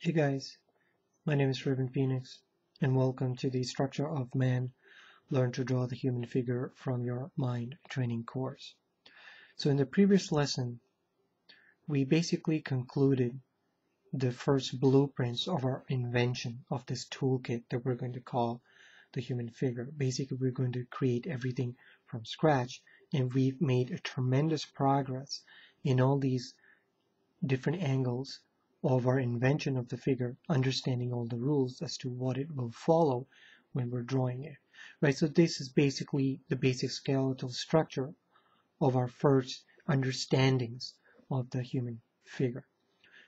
Hey guys, my name is Raven Phoenix, and welcome to the Structure of Man, Learn to Draw the Human Figure from Your Mind training course. So in the previous lesson, we basically concluded the first blueprints of our invention of this toolkit that we're going to call the human figure. Basically, we're going to create everything from scratch, and we've made a tremendous progress in all these different angles of our invention of the figure, understanding all the rules as to what it will follow when we're drawing it. Right, so this is basically the basic skeletal structure of our first understandings of the human figure.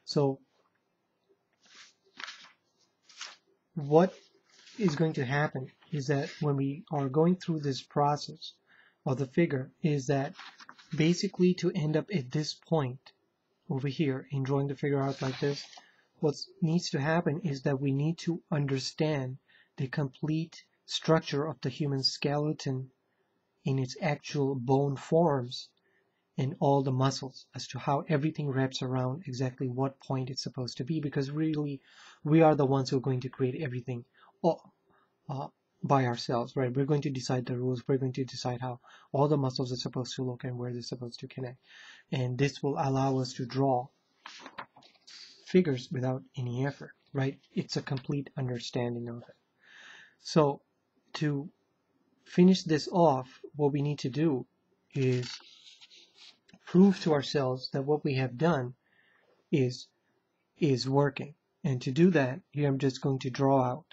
So what is going to happen is that when we are going through this process of the figure is that basically to end up at this point over here in drawing the figure out like this, what needs to happen is that we need to understand the complete structure of the human skeleton in its actual bone forms and all the muscles as to how everything wraps around exactly what point it's supposed to be, because really we are the ones who are going to create everything uh, by ourselves, right? We're going to decide the rules, we're going to decide how all the muscles are supposed to look and where they're supposed to connect, and this will allow us to draw figures without any effort, right? It's a complete understanding of it. So to finish this off, what we need to do is prove to ourselves that what we have done is working. And to do that, here I'm just going to draw out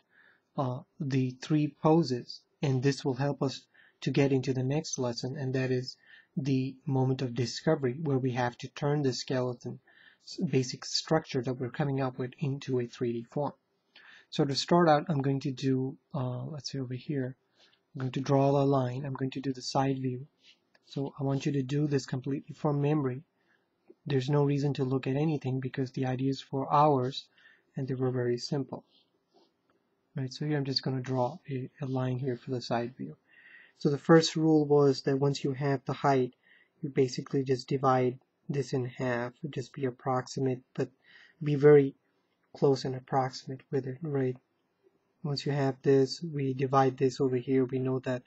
the 3 poses, and this will help us to get into the next lesson, and that is the moment of discovery, where we have to turn the skeleton basic structure that we're coming up with into a 3D form. So to start out, I'm going to do, let's say over here, I'm going to draw a line. I'm going to do the side view. So I want you to do this completely from memory. There's no reason to look at anything because the idea is for hours and they were very simple. Right, so here I'm just going to draw a line here for the side view. So the first rule was that once you have the height, you basically just divide this in half. Just be approximate, but be very close and approximate with it, right? Once you have this, we divide this over here. We know that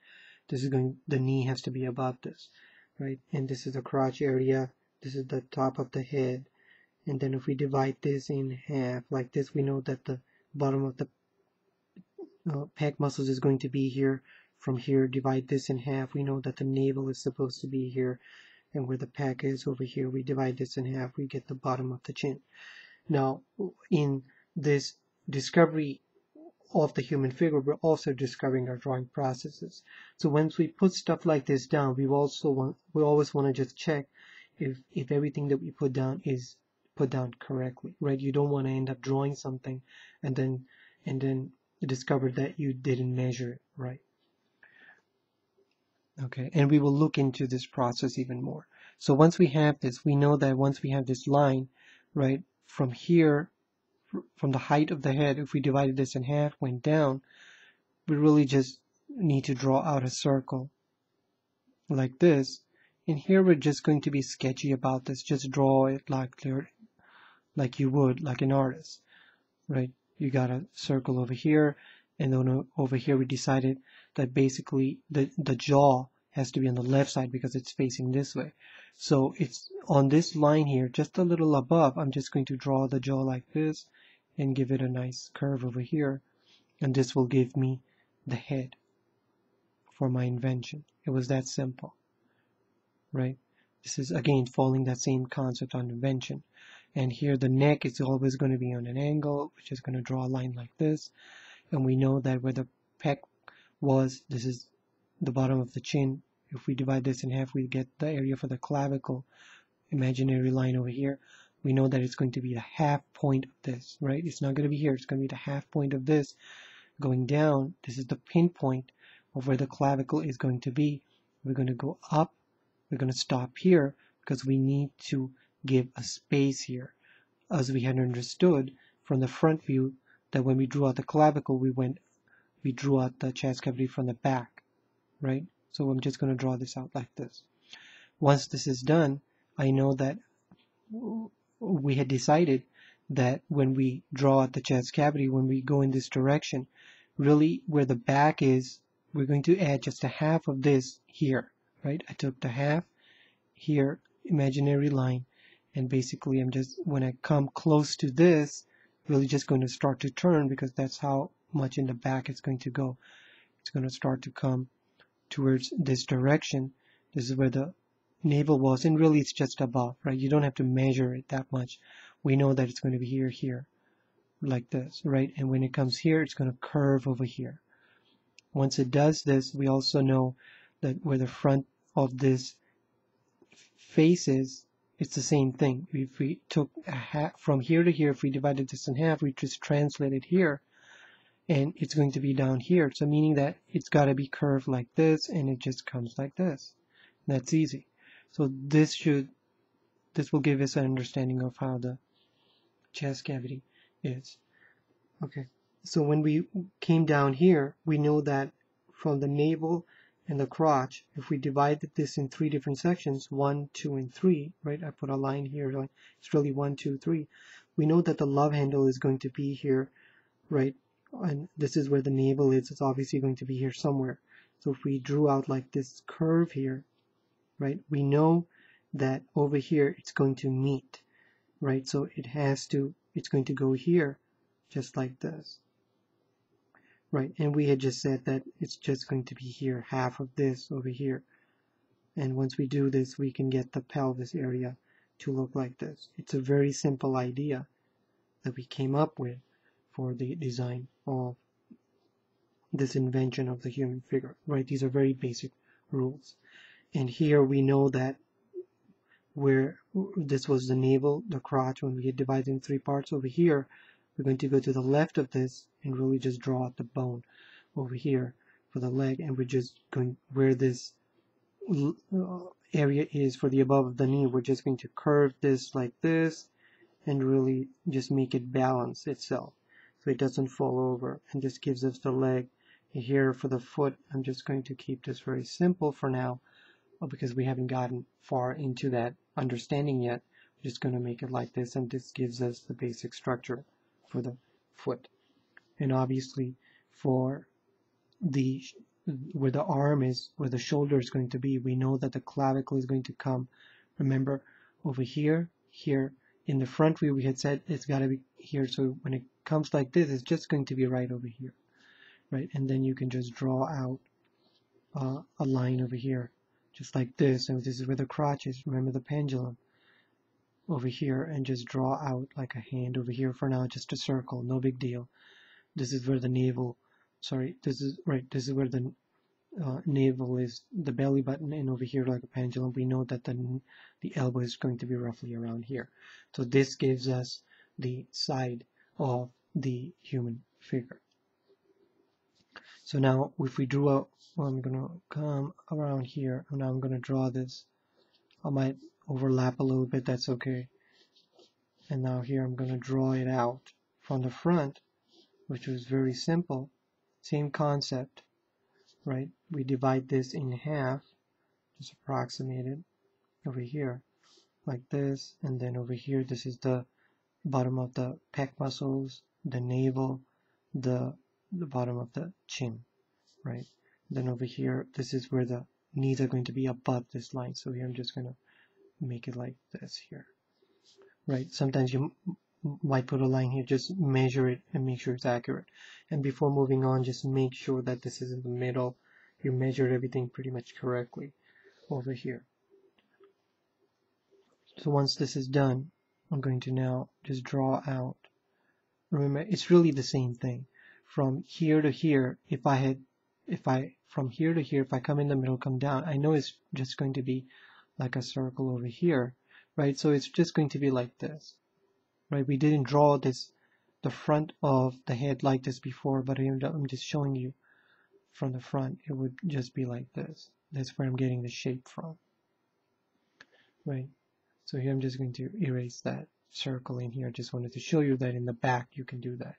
this is the knee has to be above this, right? And this is the crotch area. This is the top of the head. And then if we divide this in half like this, we know that the bottom of the pec muscles is going to be here. From here, divide this in half. We know that the navel is supposed to be here. And where the pec is over here, we divide this in half. We get the bottom of the chin. Now, in this discovery of the human figure, we're also discovering our drawing processes. So once we put stuff like this down, we always want to just check if everything that we put down is put down correctly, right? You don't want to end up drawing something and then discover that you didn't measure it right. Okay, and we will look into this process even more. So once we have this, we know that once we have this line, right, from here, from the height of the head, if we divided this in half, went down, we really just need to draw out a circle like this. And here we're just going to be sketchy about this. Just draw it like you would, like an artist, right? You got a circle over here, and then over here we decided that basically the jaw has to be on the left side because it's facing this way. So it's on this line here, just a little above. I'm just going to draw the jaw like this and give it a nice curve over here, and this will give me the head for my invention. It was that simple, right? This is again following that same concept on invention. And here the neck is always going to be on an angle, which is going to draw a line like this. And we know that where the pec was, this is the bottom of the chin. If we divide this in half, we get the area for the clavicle, imaginary line over here. We know that it's going to be the half point of this, right? It's not going to be here. It's going to be the half point of this going down. This is the pinpoint of where the clavicle is going to be. We're going to go up. We're going to stop here because we need to give a space here, as we had understood from the front view that when we drew out the clavicle, we drew out the chest cavity from the back, right? So I'm just going to draw this out like this. Once this is done, I know that we had decided that when we draw at the chest cavity, when we go in this direction, really where the back is, we're going to add just a half of this here, right? I took the half here, imaginary line, and basically I'm just, when I come close to this, really just going to start to turn, because that's how much in the back it's going to go. It's going to start to come towards this direction. This is where the navel was, and really it's just above, right? You don't have to measure it that much. We know that it's going to be here, here, like this, right? And when it comes here, it's going to curve over here. Once it does this, we also know that where the front of this face is, it's the same thing. If we took a half from here to here, if we divided this in half, we just translate it here, and it's going to be down here. So meaning that it's got to be curved like this, and it just comes like this. That's easy. So this will give us an understanding of how the chest cavity is. Okay, so when we came down here, we know that from the navel and the crotch, if we divided this in 3 different sections, 1, 2, and 3, right? I put a line here, like it's really 1, 2, 3. We know that the love handle is going to be here, right? And this is where the navel is. It's obviously going to be here somewhere. So if we drew out like this curve here, right? We know that over here it's going to meet, right? So it's going to go here, just like this. Right, and we had just said that it's just going to be here, half of this over here. And once we do this, we can get the pelvis area to look like this. It's a very simple idea that we came up with for the design of this invention of the human figure, right? These are very basic rules. And here we know that where this was the navel, the crotch, when we had divided in 3 parts over here, we're going to go to the left of this and really just draw out the bone over here for the leg, and we're just going where this area is for the above of the knee, we're just going to curve this like this and really just make it balance itself so it doesn't fall over, and this gives us the leg. Here for the foot, I'm just going to keep this very simple for now because we haven't gotten far into that understanding yet. I'm just going to make it like this, and this gives us the basic structure for the foot. And obviously for the where the arm is, where the shoulder is going to be, we know that the clavicle is going to come, remember, over here, here. In the front view we had said it's got to be here, so when it comes like this, it's just going to be right over here, right? And then you can just draw out a line over here, just like this. And this is where the crotch is, remember the pendulum, over here, and just draw out like a hand over here. For now, just a circle, no big deal. This is where the navel, sorry, this is where the navel is, the belly button, and over here like a pendulum, we know that the elbow is going to be roughly around here. So this gives us the side of the human figure. So now if we drew out, well, I'm going to come around here, and now I'm going to draw this. I might overlap a little bit, that's okay. And now here I'm going to draw it out from the front, which was very simple. Same concept, right? We divide this in half, just approximate it over here like this, and then over here this is the bottom of the pec muscles, the navel, the bottom of the chin, right? Then over here this is where the knees are going to be above this line, so here I'm just going to make it like this here, right? Sometimes you might put a line here, just measure it and make sure it's accurate. And before moving on, just make sure that this is in the middle. You measured everything pretty much correctly over here. So once this is done, I'm going to now just draw out. Remember, it's really the same thing. From here to here, from here to here, if I come in the middle, come down, I know it's just going to be like a circle over here, right? So it's just going to be like this, right? We didn't draw this, the front of the head like this before, but I'm just showing you from the front, it would just be like this. That's where I'm getting the shape from, right? So here I'm just going to erase that circle in here. I just wanted to show you that in the back you can do that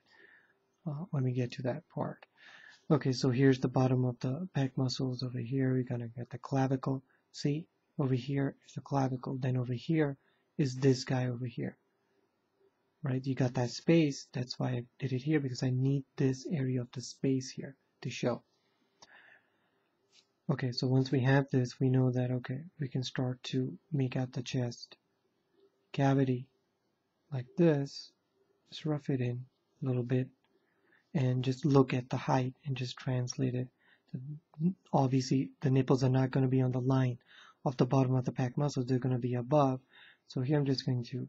when we get to that part. Okay, so here's the bottom of the pec muscles over here. We're gonna get the clavicle. See, over here is the clavicle. Then over here is this guy over here, right? You got that space. That's why I did it here, because I need this area of the space here to show. Okay, so once we have this, we know that, okay, we can start to make out the chest cavity like this. Just rough it in a little bit and just look at the height and just translate it. Obviously, the nipples are not going to be on the line of the bottom of the pec muscles. They're going to be above. So here I'm just going to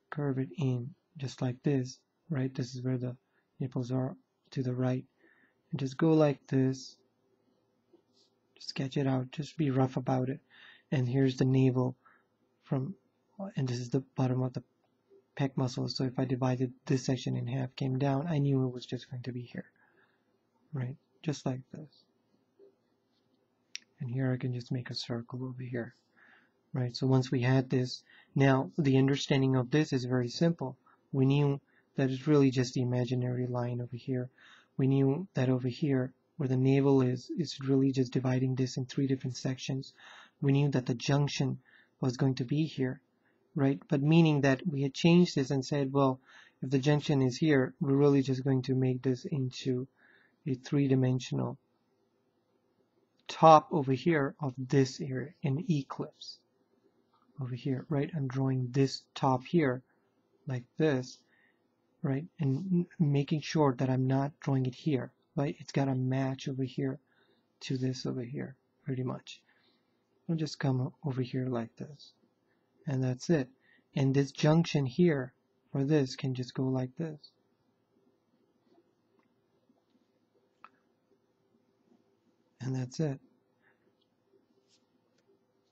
curve it in just like this, right? This is where the nipples are to the right. And just go like this. Just sketch it out. Just be rough about it. And here's the navel and this is the bottom of the pec muscle. So if I divided this section in half, came down, I knew it was just going to be here, right? Just like this. And here I can just make a circle over here, right? So once we had this, now the understanding of this is very simple. We knew that it's really just the imaginary line over here. We knew that over here, where the navel is, it's really just dividing this in 3 different sections. We knew that the junction was going to be here, right? But meaning that we had changed this and said, well, if the junction is here, we're really just going to make this into a 3-dimensional top over here of this area, an eclipse over here, right? I'm drawing this top here like this, right? And making sure that I'm not drawing it here, right? It's got to match over here to this over here, pretty much. I'll just come over here like this, and that's it. And this junction here for this can just go like this. And that's it,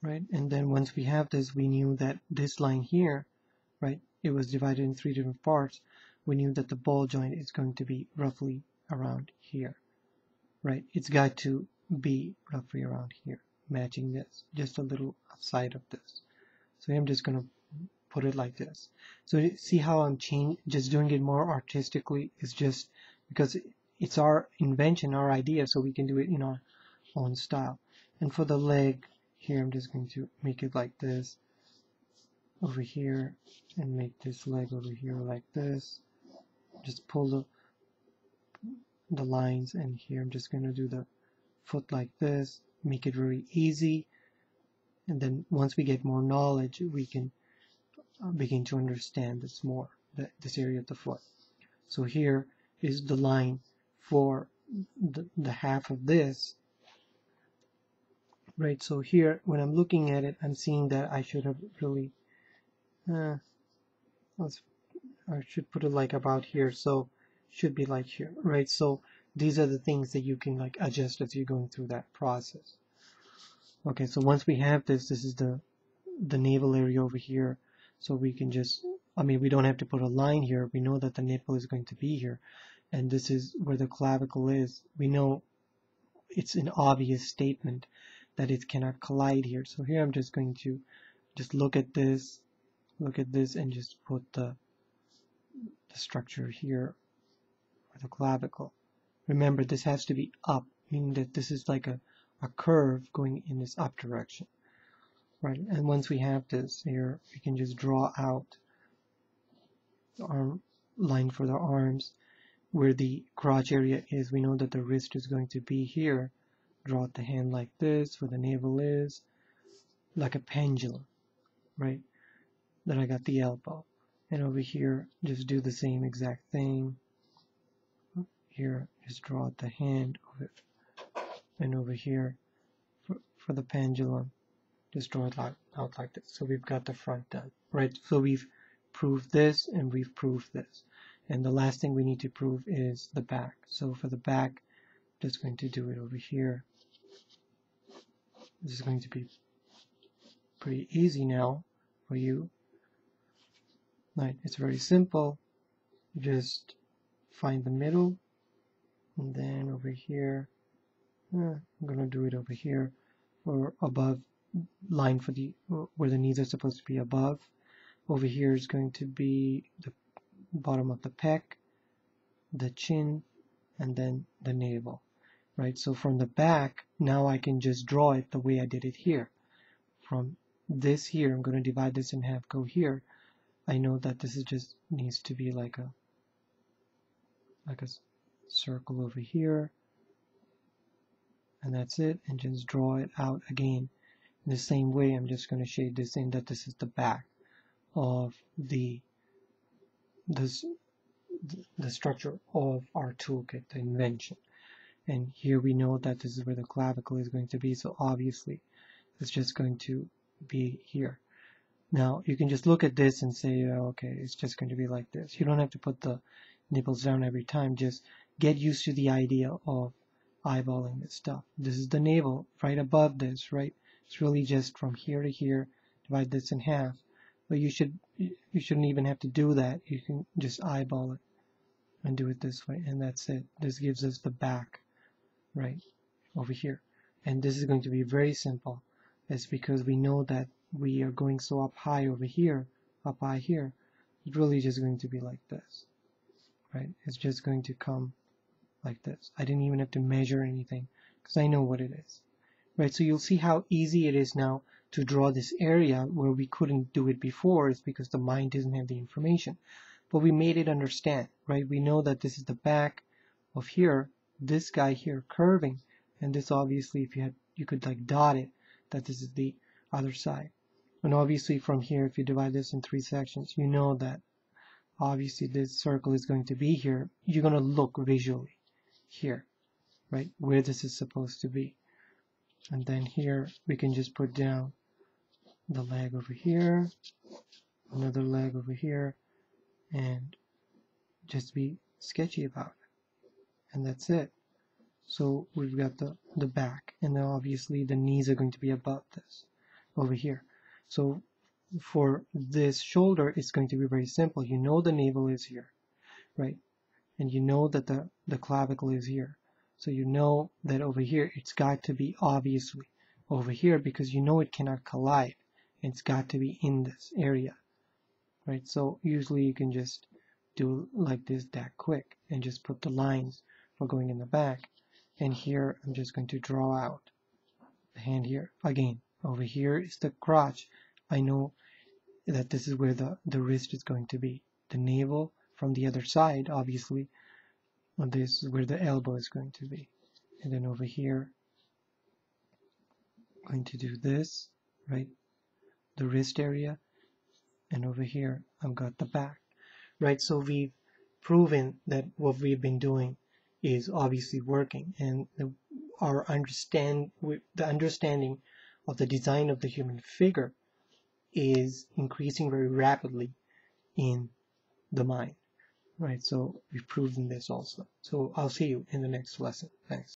right? And then once we have this, we knew that this line here, right, it was divided in 3 different parts. We knew that the ball joint is going to be roughly around here, right? It's got to be roughly around here, matching this, just a little outside of this. So I'm just going to put it like this. So see how I'm just doing it more artistically. It's just because it's our invention, our idea, so we can do it in our own style. And for the leg here, I'm just going to make it like this over here, and make this leg over here like this. Just pull the lines, and here I'm just going to do the foot like this, make it very easy. And then once we get more knowledge, we can begin to understand this more, this area of the foot. So here is the line for the half of this, right? So here, when I'm looking at it, I'm seeing that I should have really, I should put it like about here, so should be like here, right? So these are the things that you can like adjust as you're going through that process. Okay, so once we have this is the navel area over here. So we can just, I mean, we don't have to put a line here. We know that the nipple is going to be here. And this is where the clavicle is. We know it's an obvious statement that it cannot collide here. So here I'm just going to just look at this, and just put the structure here for the clavicle. Remember, this has to be up, meaning that this is like a curve going in this up direction. Right, and once we have this here, we can just draw out the arm line for the arms. Where the crotch area is, we know that the wrist is going to be here. Draw out the hand like this, where the navel is, like a pendulum, right? Then I got the elbow. And over here, just do the same exact thing. Here, just draw out the hand of it. And over here, for the pendulum, just draw it out like this. So we've got the front done, right? So we've proved this and we've proved this. And the last thing we need to prove is the back. So for the back, just going to do it over here. This is going to be pretty easy now for you. Right, it's very simple. Just find the middle, and then over here, I'm going to do it over here, or above line for where the knees are supposed to be above. Over here is going to be the bottom of the pec, the chin, and then the navel, right? So from the back, now I can just draw it the way I did it here. From this here, I'm going to divide this in half, go here. I know that this is just needs to be like a circle over here, and that's it, and just draw it out again. In the same way, I'm just going to shade this in that this is the back of the structure of our toolkit, the invention. And here we know that this is where the clavicle is going to be, so obviously it's just going to be here. Now you can just look at this and say, okay, it's just going to be like this. You don't have to put the nipples down every time. Just get used to the idea of eyeballing this stuff. This is the navel right above this, right? It's really just from here to here. Divide this in half. But you shouldn't even have to do that. You can just eyeball it and do it this way, and that's it. This gives us the back right over here. And this is going to be very simple. It's because we know that we are going so up high over here, up high here. It's really just going to be like this, right? It's just going to come like this. I didn't even have to measure anything because I know what it is, right? So you'll see how easy it is now to draw this area where we couldn't do it before. Is because the mind doesn't have the information, but we made it understand, right? We know that this is the back of here, this guy here curving, and this obviously, if you could like dot it, that this is the other side. And obviously from here, if you divide this in 3 sections, you know that obviously this circle is going to be here. You're going to look visually here, right, where this is supposed to be. And then here we can just put down the leg over here, another leg over here, and just be sketchy about it. And that's it. So we've got the back, and then obviously the knees are going to be above this over here. So for this shoulder, it's going to be very simple. You know the navel is here, right? And you know that the clavicle is here. So you know that over here, it's got to be obviously over here because you know it cannot collide. It's got to be in this area, right? So usually you can just do like this that quick and just put the lines for going in the back. And here I'm just going to draw out the hand here. Again, over here is the crotch. I know that this is where the wrist is going to be. The navel from the other side, obviously, and this is where the elbow is going to be. And then over here, I'm going to do this, right? The wrist area. And over here, I've got the back, right? So we've proven that what we've been doing is obviously working, and the understanding of the design of the human figure is increasing very rapidly in the mind, right? So we've proven this also. So I'll see you in the next lesson. Thanks.